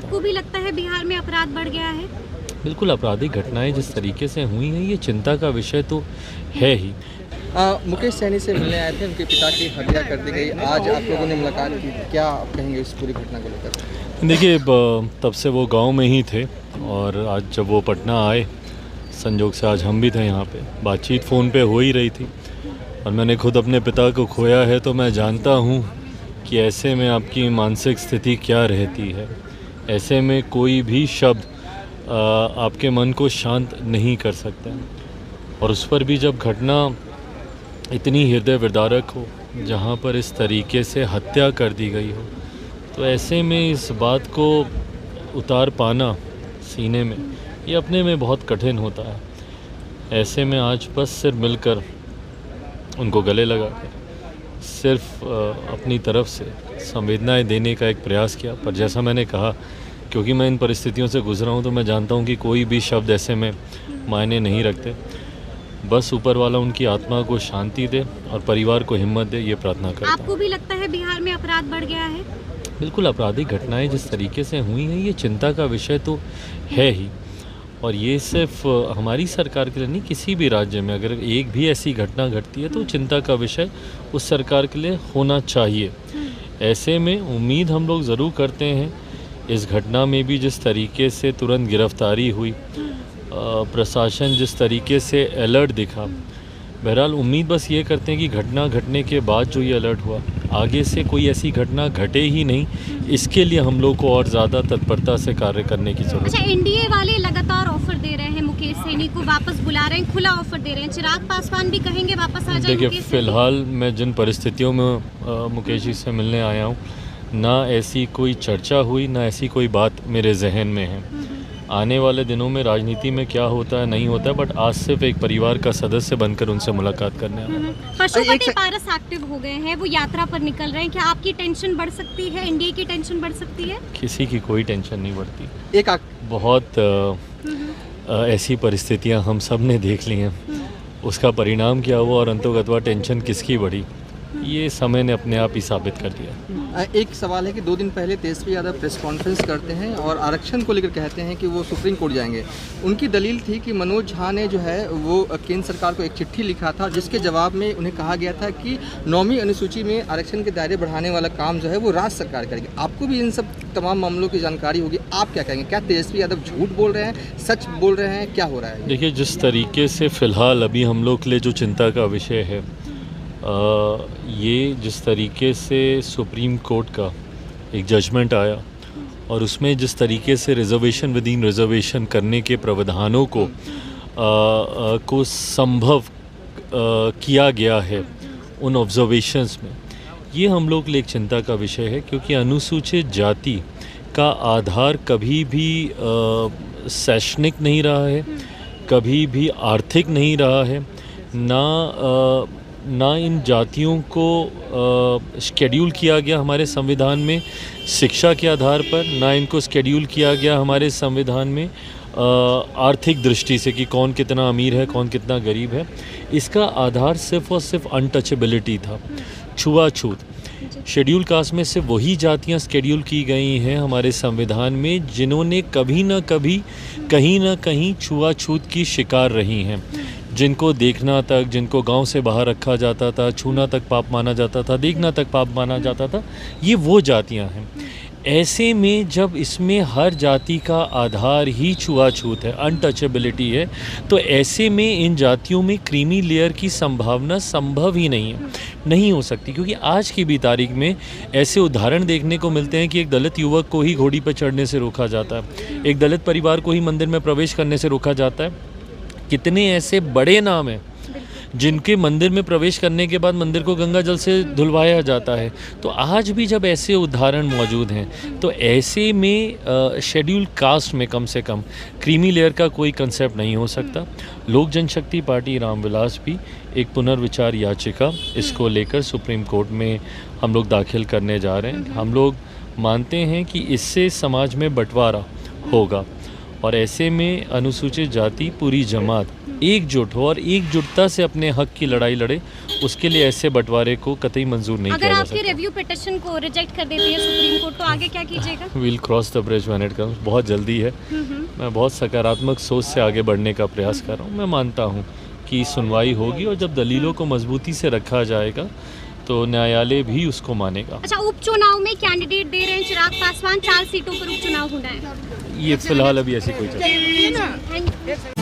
आपको भी लगता है बिहार में अपराध बढ़ गया है? बिल्कुल, आपराधिक घटनाएं जिस तरीके से हुई हैं ये चिंता का विषय तो है ही। मुकेश सैनी से मिलने आए थे, उनके पिता की हत्या कर दी गई। आज आप लोगों ने मुलाकात की, क्या आप कहेंगे इस पूरी घटना को लेकर? देखिए, तब से वो गांव में ही थे और आज जब वो पटना आए, संजोग से आज हम भी थे यहाँ पे, बातचीत फ़ोन पे हो ही रही थी और मैंने खुद अपने पिता को खोया है तो मैं जानता हूँ कि ऐसे में आपकी मानसिक स्थिति क्या रहती है। ऐसे में कोई भी शब्द आपके मन को शांत नहीं कर सकता और उस पर भी जब घटना इतनी हृदय विदारक हो, जहाँ पर इस तरीके से हत्या कर दी गई हो, तो ऐसे में इस बात को उतार पाना सीने में ये अपने में बहुत कठिन होता है। ऐसे में आज बस सिर्फ मिलकर उनको गले लगाकर सिर्फ अपनी तरफ से संवेदनाएं देने का एक प्रयास किया। पर जैसा मैंने कहा, क्योंकि मैं इन परिस्थितियों से गुजरा हूँ तो मैं जानता हूँ कि कोई भी शब्द ऐसे में मायने नहीं रखते। बस ऊपर वाला उनकी आत्मा को शांति दे और परिवार को हिम्मत दे, ये प्रार्थना करता हूँ। आपको भी लगता है बिहार में अपराध बढ़ गया है? बिल्कुल, आपराधिक घटनाएं जिस तरीके से हुई हैं ये चिंता का विषय तो है ही और ये सिर्फ हमारी सरकार के लिए नहीं, किसी भी राज्य में अगर एक भी ऐसी घटना घटती है तो चिंता का विषय उस सरकार के लिए होना चाहिए। ऐसे में उम्मीद हम लोग ज़रूर करते हैं इस घटना में भी जिस तरीके से तुरंत गिरफ्तारी हुई, प्रशासन जिस तरीके से अलर्ट दिखा, बहरहाल उम्मीद बस ये करते हैं कि घटना घटने के बाद जो ये अलर्ट हुआ, आगे से कोई ऐसी घटना घटे ही नहीं, इसके लिए हम लोग को और ज़्यादा तत्परता से कार्य करने की जरूरत है। अच्छा, एनडीए वाले लगातार ऑफर दे रहे हैं, मुकेश सैनी को वापस बुला रहे हैं, खुला ऑफर दे रहे हैं। चिराग पासवान भी कहेंगे वापस आ जाए। देखिए, फ़िलहाल मैं जिन परिस्थितियों में मुकेश जी से मिलने आया हूँ, ना ऐसी कोई चर्चा हुई, ना ऐसी कोई बात मेरे जहन में है। आने वाले दिनों में राजनीति में क्या होता है नहीं होता है, बट आज सिर्फ एक परिवार का सदस्य बनकर उनसे मुलाकात करने आया। पशुपति पारस एक्टिव हो गए हैं, वो यात्रा पर निकल रहे हैं, क्या आपकी टेंशन बढ़ सकती है? एनडीए की टेंशन बढ़ सकती है? किसी की कोई टेंशन नहीं बढ़ती। बहुत ऐसी परिस्थितियां हम सब ने देख ली हैं, उसका परिणाम क्या हुआ और अंतोगत्वा टेंशन किसकी बढ़ी, ये समय ने अपने आप ही साबित कर दिया। एक सवाल है कि 2 दिन पहले तेजस्वी यादव प्रेस कॉन्फ्रेंस करते हैं और आरक्षण को लेकर कहते हैं कि वो सुप्रीम कोर्ट जाएंगे। उनकी दलील थी कि मनोज झा ने जो है वो केंद्र सरकार को एक चिट्ठी लिखा था, जिसके जवाब में उन्हें कहा गया था कि 9वीं अनुसूची में आरक्षण के दायरे बढ़ाने वाला काम जो है वो राज्य सरकार करेगी। आपको भी इन सब तमाम मामलों की जानकारी होगी, आप क्या कहेंगे? क्या तेजस्वी यादव झूठ बोल रहे हैं, सच बोल रहे हैं, क्या हो रहा है? देखिए, जिस तरीके से फ़िलहाल अभी हम लोग के लिए जो चिंता का विषय है, ये जिस तरीके से सुप्रीम कोर्ट का एक जजमेंट आया और उसमें जिस तरीके से रिजर्वेशन विद इन रिजर्वेशन करने के प्रावधानों को संभव किया गया है उन ऑब्जर्वेशंस में, ये हम लोग के लिए एक चिंता का विषय है। क्योंकि अनुसूचित जाति का आधार कभी भी शैक्षणिक नहीं रहा है, कभी भी आर्थिक नहीं रहा है, ना इन जातियों को शेड्यूल किया गया हमारे संविधान में शिक्षा के आधार पर, ना इनको शेड्यूल किया गया हमारे संविधान में आर्थिक दृष्टि से कि कौन कितना अमीर है, कौन कितना गरीब है। इसका आधार सिर्फ और सिर्फ अनटचेबिलिटी था, छुआछूत। शेड्यूल कास्ट में से वही जातियां शेड्यूल की गई हैं हमारे संविधान में जिन्होंने कभी ना कभी कहीं ना कहीं छुआछूत की शिकार रही हैं, जिनको देखना तक, जिनको गांव से बाहर रखा जाता था, छूना तक पाप माना जाता था, देखना तक पाप माना जाता था, ये वो जातियां हैं। ऐसे में जब इसमें हर जाति का आधार ही छुआछूत है, अनटचेबिलिटी है, तो ऐसे में इन जातियों में क्रीमी लेयर की संभावना संभव ही नहीं हो सकती। क्योंकि आज की भी तारीख में ऐसे उदाहरण देखने को मिलते हैं कि एक दलित युवक को ही घोड़ी पर चढ़ने से रोका जाता है, एक दलित परिवार को ही मंदिर में प्रवेश करने से रोका जाता है। कितने ऐसे बड़े नाम हैं जिनके मंदिर में प्रवेश करने के बाद मंदिर को गंगा जल से धुलवाया जाता है। तो आज भी जब ऐसे उदाहरण मौजूद हैं, तो ऐसे में शेड्यूल कास्ट में कम से कम क्रीमी लेयर का कोई कंसेप्ट नहीं हो सकता। लोक जनशक्ति पार्टी रामविलास भी एक पुनर्विचार याचिका इसको लेकर सुप्रीम कोर्ट में हम लोग दाखिल करने जा रहे हैं। हम लोग मानते हैं कि इससे समाज में बंटवारा होगा और ऐसे में अनुसूचित जाति पूरी जमात एकजुट हो और एकजुटता से अपने हक की लड़ाई लड़े, उसके लिए ऐसे बंटवारे को कतई मंजूर नहीं किया अगर जा आपकी सकता। रिव्यू पिटिशन को रिजेक्ट कर देती है सुप्रीम कोर्ट तो आगे क्या कीजिएगा? Will cross the bridge when it comes. बहुत जल्दी है। मैं बहुत सकारात्मक सोच से आगे बढ़ने का प्रयास कर रहा हूँ। मैं मानता हूँ कि सुनवाई होगी और जब दलीलों को मजबूती से रखा जाएगा तो न्यायालय भी उसको मानेगा। अच्छा, उपचुनाव में कैंडिडेट दे रहे हैं चिराग पासवान, 4 सीटों पर उपचुनाव होना है। ये फिलहाल अभी ऐसी कोई चर्चा थैंक यू।